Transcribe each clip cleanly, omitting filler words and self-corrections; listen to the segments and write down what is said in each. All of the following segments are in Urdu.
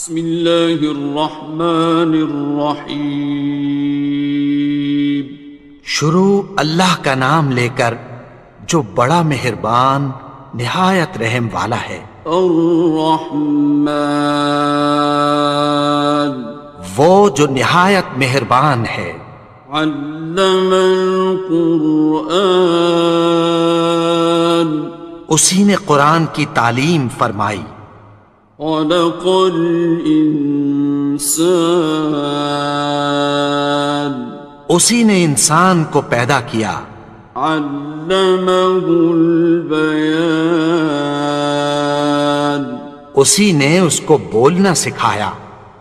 بسم اللہ الرحمن الرحیم۔ شروع اللہ کا نام لے کر جو بڑا مہربان نہایت رحم والا ہے۔ الرحمن، وہ جو نہایت مہربان ہے۔ علم القرآن، اسی نے قرآن کی تعلیم فرمائی۔ خلق الانسان، اسی نے انسان کو پیدا کیا۔ علمہ البیان، اسی نے اس کو بولنا سکھایا۔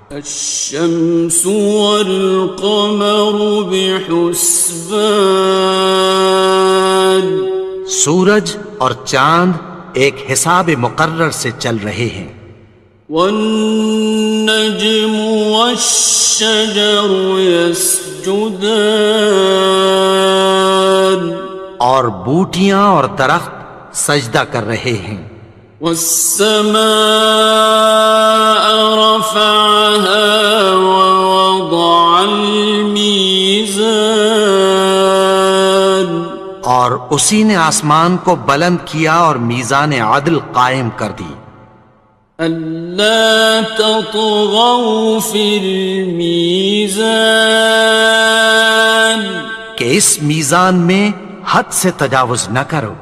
الشمس والقمر بحسبان، سورج اور چاند ایک حساب مقرر سے چل رہے ہیں۔ والنجم والشجر يسجدان، اور بوٹیاں اور درخت سجدہ کر رہے ہیں۔ والسماء رفعها ووضع الميزان، اور اسی نے آسمان کو بلند کیا اور میزان عدل قائم کر دی۔ ألا تطغوا في الميزان، کہ اس میزان میں حد سے تجاوز نہ کرو۔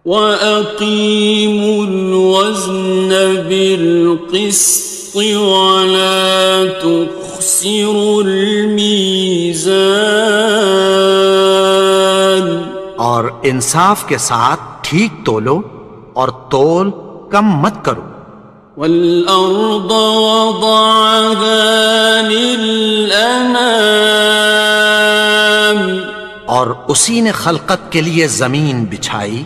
وَأَقِيمُوا الْوَزْنَ بِالْقِسْطِ وَلَا تُخْسِرُوا الْمِيزَانَ، اور انصاف کے ساتھ ٹھیک تولو اور تول کم مت کرو۔ وَالْأَرْضَ وَضَعَهَا لِلْأَنَامِ، اور اسی نے خلقت کے لیے زمین بچھائی۔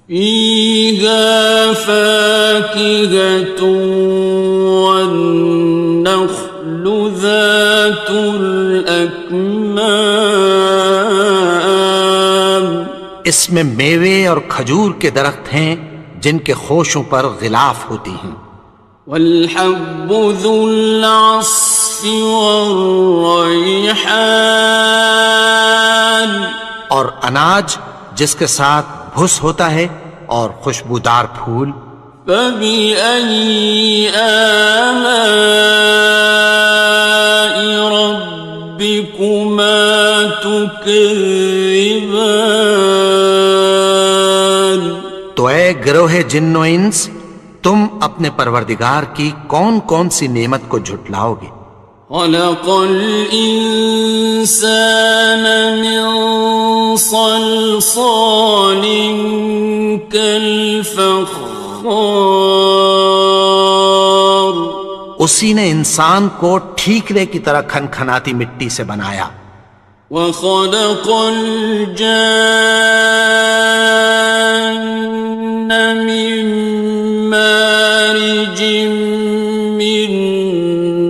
فِيهَا فَاكِهَةٌ وَالنَّخْلُ ذَاتُ الْأَكْمَامِ، اس میں میوے اور کھجور کے درخت ہیں جن کے خوشوں پر غلاف ہوتی ہیں۔ وَالْحَبُّ ذُو الْعَصْفِ وَالرَّيْحَانِ، اور اناج جس کے ساتھ بھس ہوتا ہے اور خوشبودار پھول۔ فَبِأَيِّ آلَاءِ رَبِّكُمَا تُكَذِّبَانِ، تو اے گروہ جن و انس، تم اپنے پروردگار کی کون کون سی نعمت کو جھٹلاؤ گے؟ خَلَقَ الْإِنسَانَ مِنْ صَلْصَالٍ كَالْفَخَّارِ، اسی نے انسان کو ٹھیکرے کی طرح کھنکھناتی مٹی سے بنایا۔ وَخَلَقَ الْجَانَّ مِن مَّارِجٍ مِّن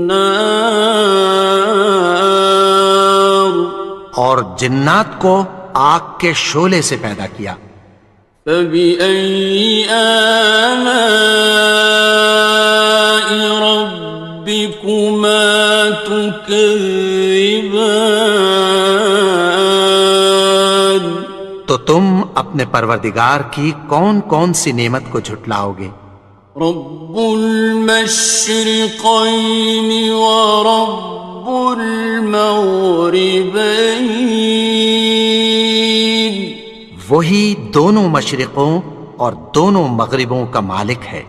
نَّارٍ، اور جنات کو آگ کے شعلے سے پیدا کیا۔ فَبِأَيِّ آلَاءِ رَبِّكُمَا تُكَذِّبَانِ، تو تم اپنے پروردگار کی کون کون سی نعمت کو جھٹلاؤ گے؟ رب المشرقین ورب المغربین، وہی دونوں مشرقوں اور دونوں مغربوں کا مالک ہے۔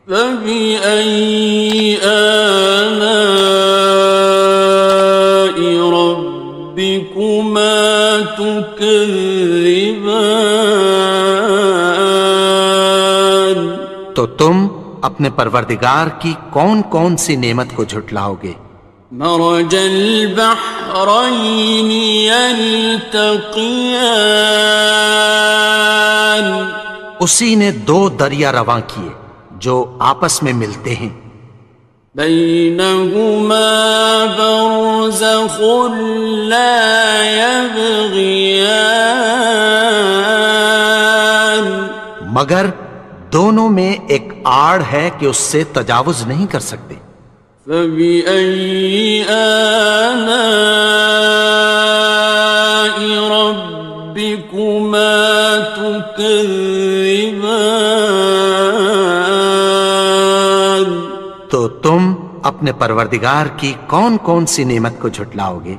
فَبِأَيِّ آلَاءِ رَبِّكُمَا تُكَذِّبَانِ، تو تم اپنے پروردگار کی کون کون سی نعمت کو جھٹلاؤ گے؟ مرج البحرین یلتقیان، اسی نے دو دریا رواں کیے جو آپس میں ملتے ہیں۔ بینہما برزخ لا یبغیان، مگر دونوں میں ایک آڑ ہے کہ اس سے تجاوز نہیں کر سکتے۔ فبأي آلاء ربكما تكذبان؟ تو تم اپنے پروردگار کی کون کون سی نعمت کو جھٹلاؤ گے؟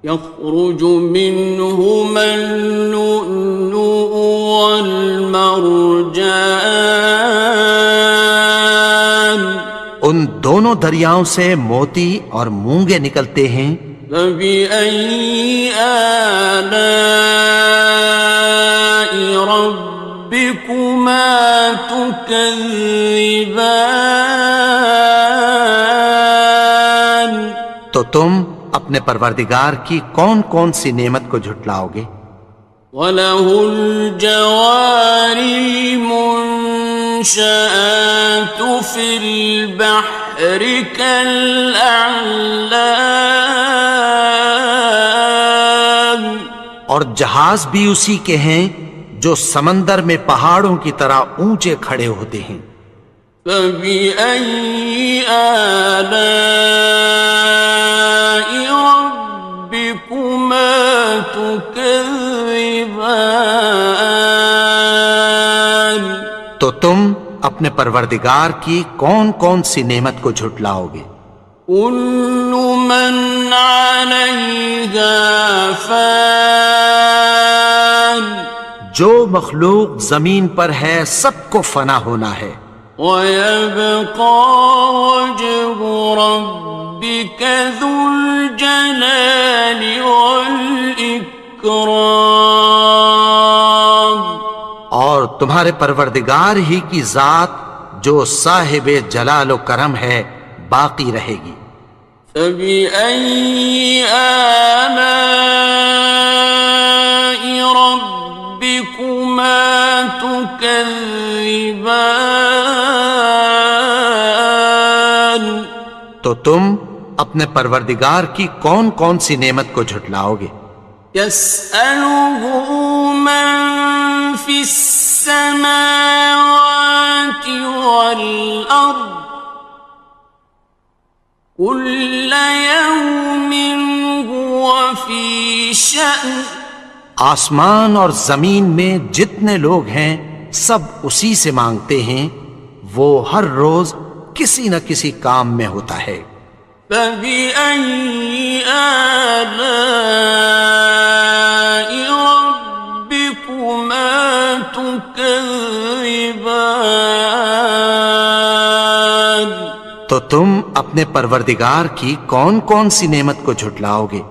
يخرج منهما اللؤلؤ والمرجان، ان دونوں دریاؤں سے موتی اور مونگے نکلتے ہیں۔ فبأي آلاء ربكما تكذبان؟ تو تم اپنے پروردگار کی کون کون سی نعمت کو جھٹلاؤ گے؟ وَلَهُ الْجَوَارِ الْمُنشَآتُ فِي الْبَحْرِ كَالْأَعْلَامِ، اور جہاز بھی اسی کے ہیں جو سمندر میں پہاڑوں کی طرح اونچے کھڑے ہوتے ہیں۔ فَبِأَيِّ آلَاءِ رَبِّكُمَا تُكَذِّبَانِ؟ تو تم اپنے پروردگار کی کون کون سی نعمت کو جھٹلاؤ گے؟ كُلُّ مَنْ عَلَيْهَا فَانٍ، جو مخلوق زمین پر ہے سب کو فنا ہونا ہے۔ وَيَبْقَى وَجْهُ رَبِّكَ ذُو الْجَلَالِ وَالْإِكْرَامِ، اور تمہارے پروردگار ہی کی ذات جو صاحب جلال و کرم ہے باقی رہے گی۔ فَبِأَيِّ آلَاءِ رَبِّكُمَا تُكَذِّبَانِ؟ تو تم اپنے پروردگار کی کون کون سی نعمت کو جھٹلاؤ گے؟ يَسْأَلُهُ مَن فِي السَّمَاوَاتِ وَالْأَرْضِ كُلَّ يَوْمٍ هُوَ فِي شَأْنٍ، آسمان اور زمین میں جتنے لوگ ہیں سب اسی سے مانگتے ہیں، وہ ہر روز کسی نہ کسی کام میں ہوتا ہے۔ فَبِأَيِّ آلَاءِ رَبِّكُمَا تُكَذِّبَانِ؟ تو تم اپنے پروردگار کی کون کون سی نعمت کو جھٹلاؤ گے؟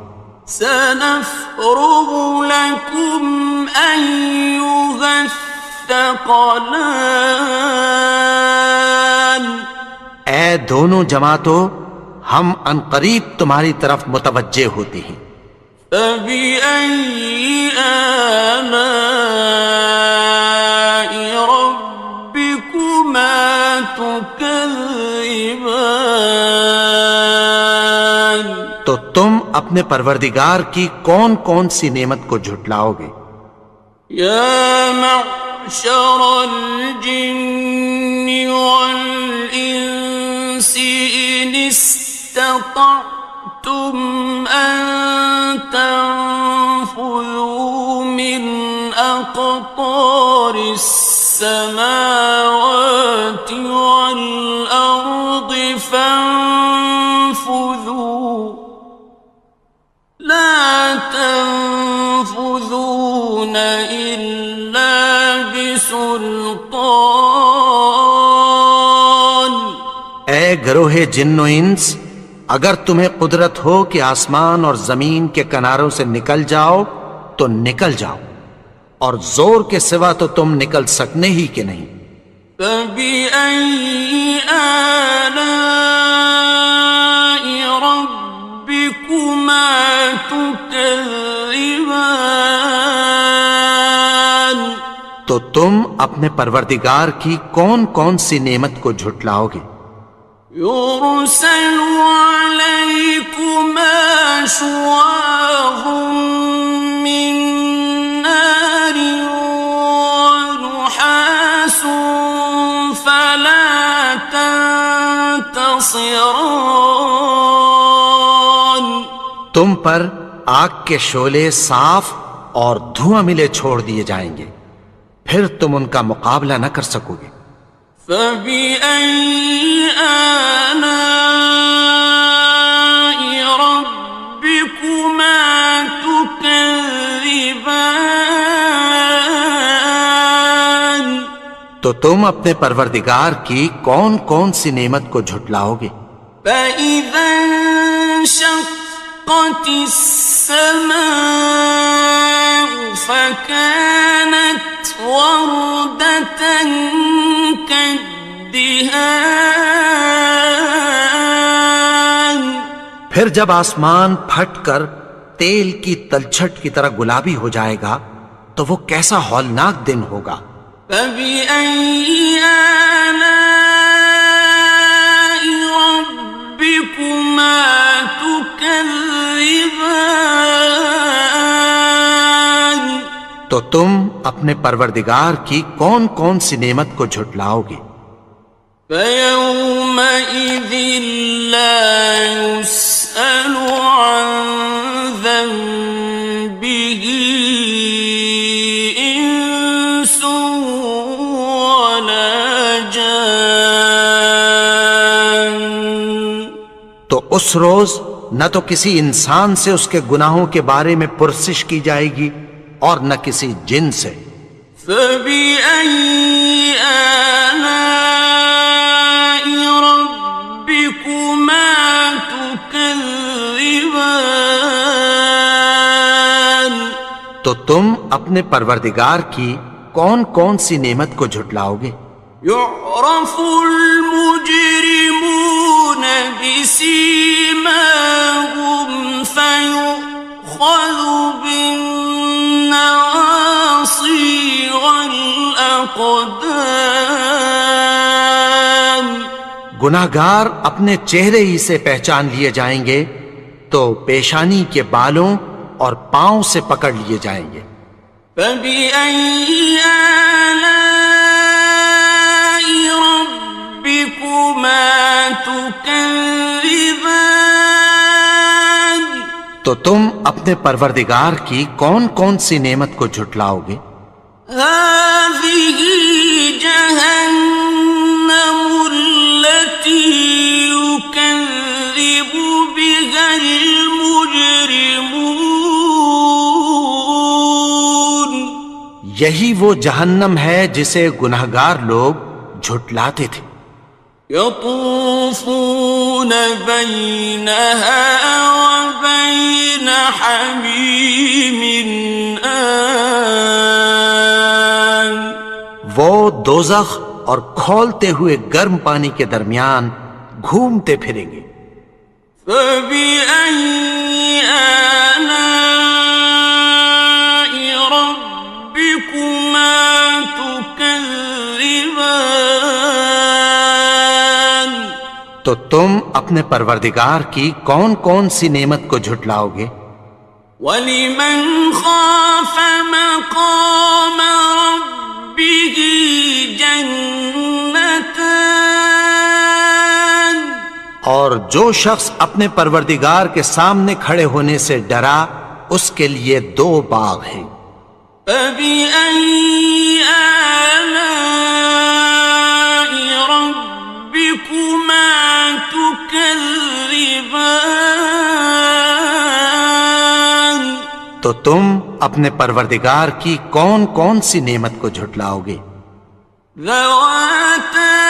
سَنَفْرُغُ لَكُمْ أَيُّهَ الثَّقَلَانِ، اے دونوں جماعتوں، ہم عنقریب تمہاری طرف متوجہ ہوتے ہیں۔ فَبِأَيِّ آلَاءِ رَبِّكُمَا تُكَذِّبَانِ؟ تو تم اپنے پروردگار کی کون کون سی نعمت کو جھٹلاؤ گے؟ يَا مَعْشَرَ الْجِنِّ وَالْإِنسِ إِنِ اسْتَطَعْتُمْ أَن تَنفُذُوا مِنْ أَقْطَارِ السَّمَاوَاتِ وَالْأَرْضِ فَانفُذُوا، لَا تَنفُذُونَ إِلَّا بِسُلْطَانٍ۔ اے گروہ جن و انس، اگر تمہیں قدرت ہو کہ آسمان اور زمین کے کناروں سے نکل جاؤ تو نکل جاؤ، اور زور کے سوا تو تم نکل سکنے ہی کہ نہیں۔ فَبِأَيِّ آلَاءِ رَبِّكُمَا تُكَذِّبَانِ؟ تو تم اپنے پروردگار کی کون کون سی نعمت کو جھٹلاؤ گے؟ يُرْسَلُ عَلَيْكُمَا شُوَاظٌ مِّن نَّارٍ وَنُحَاسٌ خاصران. تم پر آگ کے شعلے صاف اور دھواں ملے چھوڑ دیے جائیں گے، پھر تم ان کا مقابلہ نہ کر سکو گے۔ فبأي آلاء ربكما تكذبان. تو تم اپنے پروردگار کی کون کون سی نعمت کو جھٹلاؤ گے؟ فإذا انشقت السماء فكانت وردة كالدهان. پھر جب آسمان پھٹ کر تیل کی تلچھٹ کی طرح گلابی ہو جائے گا تو وہ کیسا ہولناک دن ہوگا۔ فبأي آلاء ربكما تكذبان. تو تم اپنے پروردگار کی کون کون سی نعمت کو جھٹلاؤ گے؟ فيومئذ لا يسأل عن ذنبه إنس ولا جان. تو اس روز نہ تو کسی انسان سے اس کے گناہوں کے بارے میں پرسش کی جائے گی اور نہ کسی جن سے۔ فبأي آلاء ربكما تكذبان. تو تم اپنے پروردگار کی کون کون سی نعمت کو جھٹلاؤ گے؟ يعرف المجرمون بسيماهم فيؤخذ بالنواصي والأقدام. گناہگار اپنے چہرے ہی سے پہچان لیے جائیں گے تو پیشانی کے بالوں اور پاؤں سے پکڑ لیے جائیں گے۔ فبأي آلاء ربكما تكذبان. تو تم اپنے پروردگار کی کون کون سی نعمت کو جھٹلاؤ گے؟ هذه جهنم التي يكذب بها المجرمون. یہی وہ جہنم ہے جسے گناہگار لوگ جھٹلاتے تھے۔ يطوفون بينها وبين حميم آن. وہ دوزخ اور کھولتے ہوئے گرم پانی کے درمیان گھومتے پھریں گے۔ فبأي آلاء ربكما تكذبان. تو تم اپنے پروردگار کی کون کون سی نعمت کو جھٹلاؤ گے؟ وَلِمَنْ خَافَ مَقَامَ رَبِّهِ جَنَّتَانِ. اور جو شخص اپنے پروردگار کے سامنے کھڑے ہونے سے ڈرا اس کے لیے دو باغ ہیں۔ فَبِأَيِّ آلَاءِ رَبِّكُمَا تُكَذِّبَانِ. تو تم اپنے پروردگار کی کون کون سی نعمت کو جھٹلاؤ گے؟ ذَوَاتَا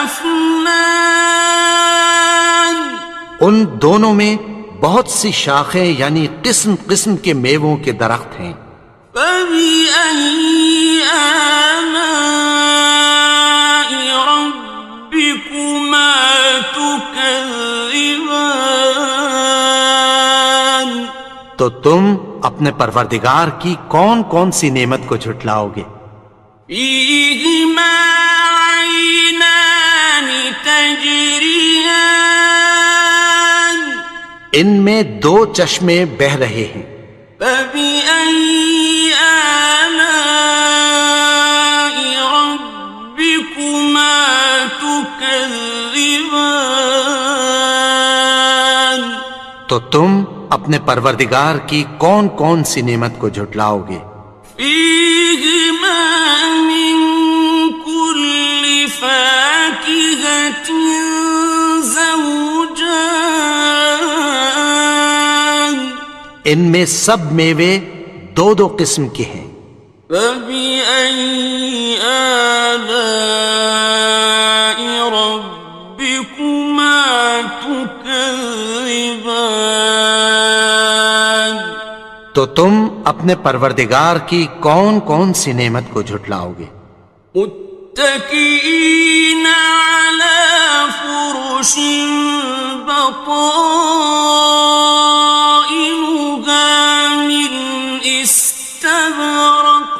أَفْنَانٍ. ان دونوں میں بہت سی شاخیں یعنی قسم قسم کے میووں کے درخت ہیں۔ فَبِأَيِّ آلَاءِ رَبِّكُمَا تُكَذِّبَانِ. تو تم اپنے پروردگار کی کون کون سی نعمت کو جھٹلاؤ گے؟ فِيهِمَا عَيْنَانِ تَجْرِيَانِ. ان میں دو چشمے بہہ رہے ہیں۔ فَبِأَيِّ آلَاءِ رَبِّكُمَا تُكَذِّبَانِ. تكذبان تو تم اپنے پروردگار کی کون کون سی نعمت کو جھٹلاؤ گے؟ فيهما من كل فاكهة زوجان ان میں سب میوے دو دو قسم کے ہیں۔ فبأي آلاء ربكما تكذبان تو تم اپنے پروردگار کی کون کون سی نعمت کو جھٹلاؤ گے؟ متكئين على فرش بطائنها من استبرق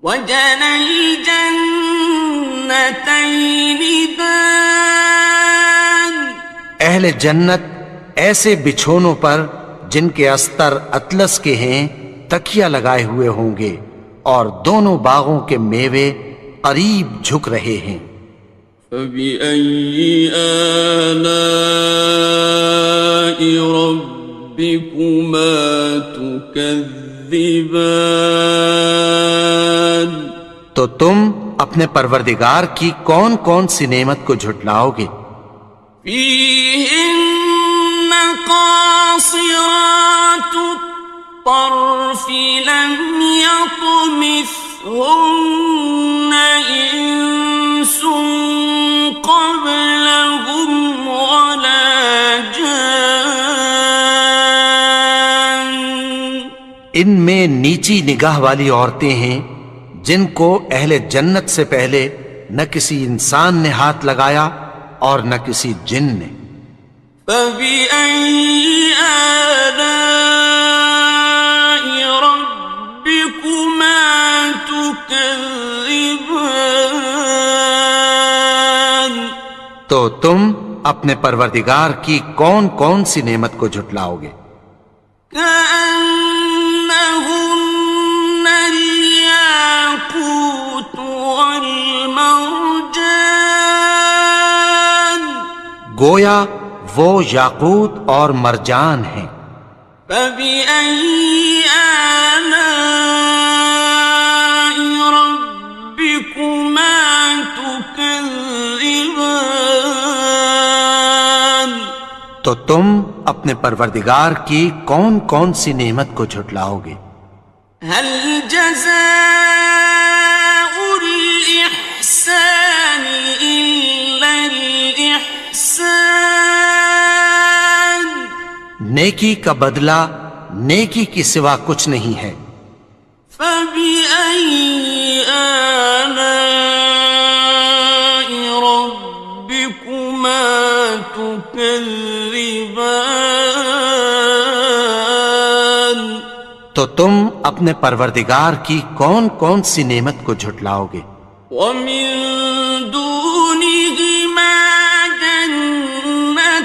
وجنى الجنتين دان اہل جنت ایسے بچھونوں پر جن کے استر اطلس کے ہیں تکیہ لگائے ہوئے ہوں گے اور دونوں باغوں کے میوے قریب جھک رہے ہیں۔ فبأي آلاء ربكما تكذبان تو تم اپنے پروردگار کی کون کون سی نعمت کو جھٹلاؤ گے؟ فيهن قاصرات الطرف لم يطمثهن إنس قبلهم ولا جان ان میں نیچی نگاہ والی عورتیں ہیں جن کو اہل جنت سے پہلے نہ کسی انسان نے ہاتھ لگایا اور نہ کسی جن نے۔ فبأي آلاء ربكما تكذبان تو تم اپنے پروردگار کی کون کون سی نعمت کو جھٹلاؤ گے؟ كأنهن الياقوت والمرجان گویا وہ یاقوت اور مرجان ہیں۔ فبأي آلاء ربكما تكذبان تو تم اپنے پروردگار کی کون کون سی نعمت کو جھٹلاؤ گے؟ هل جزاء الإحسان إلا الإحسان نیکی کا بدلہ نیکی کی سوا کچھ نہیں ہے۔ فبأي آلاء ربكما تكذبان تو تم اپنے پروردگار کی کون کون سی نعمت کو جھٹلاؤ گے؟ ومن دونهما جنتان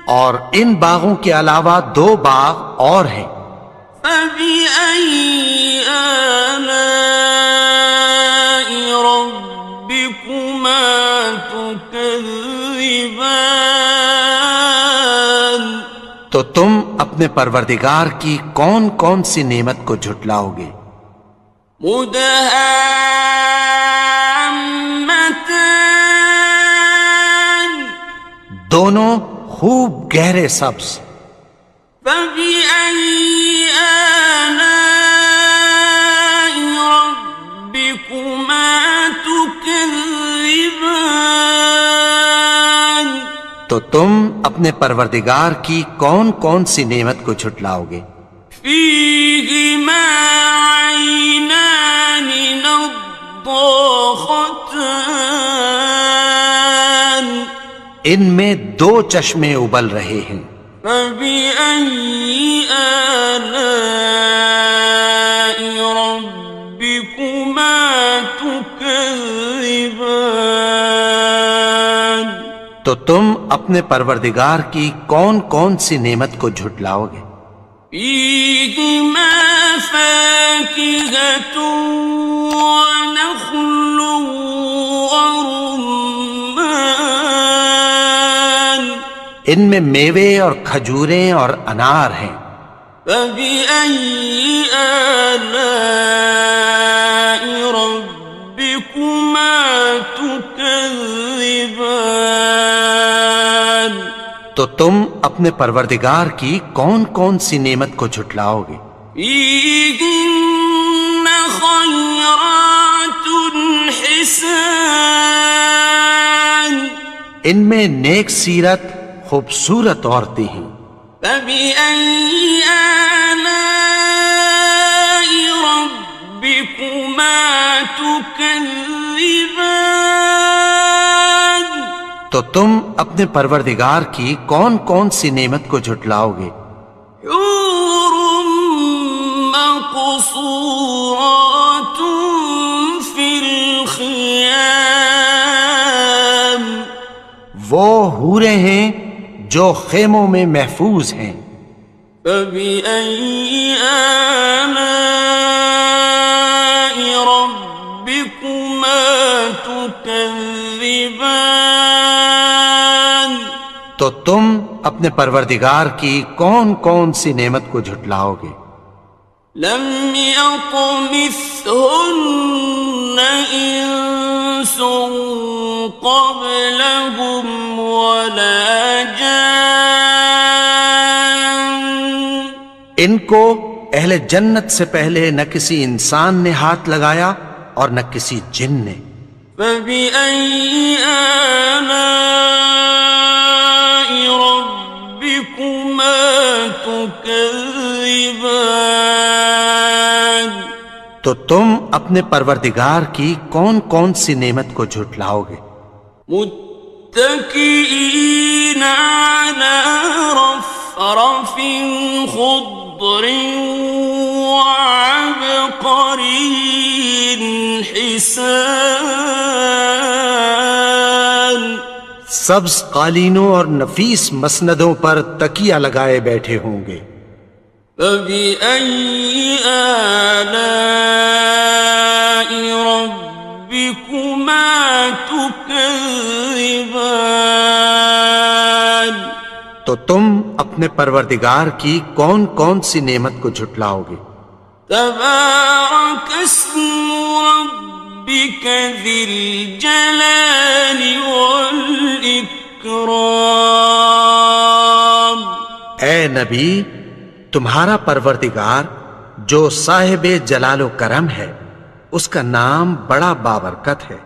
اور ان باغوں کے علاوہ دو باغ اور ہیں۔ فبأي آلاء ربكما تكذبان تو تم اپنے پروردگار کی کون کون سی نعمت کو جھٹلاؤ گے؟ مدهامتان دونوں خوب گہرے سبز۔ فبأي آلاء ربكما تكذبان تو تم اپنے پروردگار کی کون کون سی نعمت کو جھٹلاؤ گے؟ فيهما عينان نضاختان ان میں دو چشمے ابل رہے ہیں۔ فبأي آلاء ربكما تكذبان تو تم اپنے پروردگار کی کون کون سی نعمت کو جھٹلاؤ گے؟ فيهما فاكهة ونخل ورمان ان میں میوے اور کھجوریں اور انار ہیں. فبأي آلاء ربكما تكذبان تو تم اپنے پروردگار کی کون کون سی نعمت کو جھٹلاؤ گے؟ فيهن خيرات حسان ان میں نیک سیرت خوبصورت عورتیں ہیں. فبأي آلاء ربكما تكذبان تو تم اپنے پروردگار کی کون کون سی نعمت کو جھٹلاؤ گے؟ حور مقصورات في الخيام وہ حوریں ہیں جو خیموں میں محفوظ ہیں. فبأي آلاء ربكما تكذبان تو تم اپنے پروردگار کی کون کون سی نعمت کو جھٹلاؤ گے؟ لم يطمثهن إنس قبلهم ولا جان ان کو اہل جنت سے پہلے نہ کسی انسان نے ہاتھ لگایا اور نہ کسی جن نے. فبأي آلاء ربكما تكذبان تو تم اپنے پروردگار کی کون کون سی نعمت کو جھٹلاؤ گے؟ متكئين على رفرف خضر وعبقري حسان سبز قالینوں اور نفیس مسندوں پر تکیہ لگائے بیٹھے ہوں گے. فبأي آلاء ربكما تكذبان تو تم اپنے پروردگار کی کون کون سی نعمت کو جھٹلاؤ گے؟ تبارك اسم ربك ذي الجلال والإكرام اے نبی، تمہارا پروردگار جو صاحب جلال و کرم ہے، اس کا نام بڑا بابرکت ہے.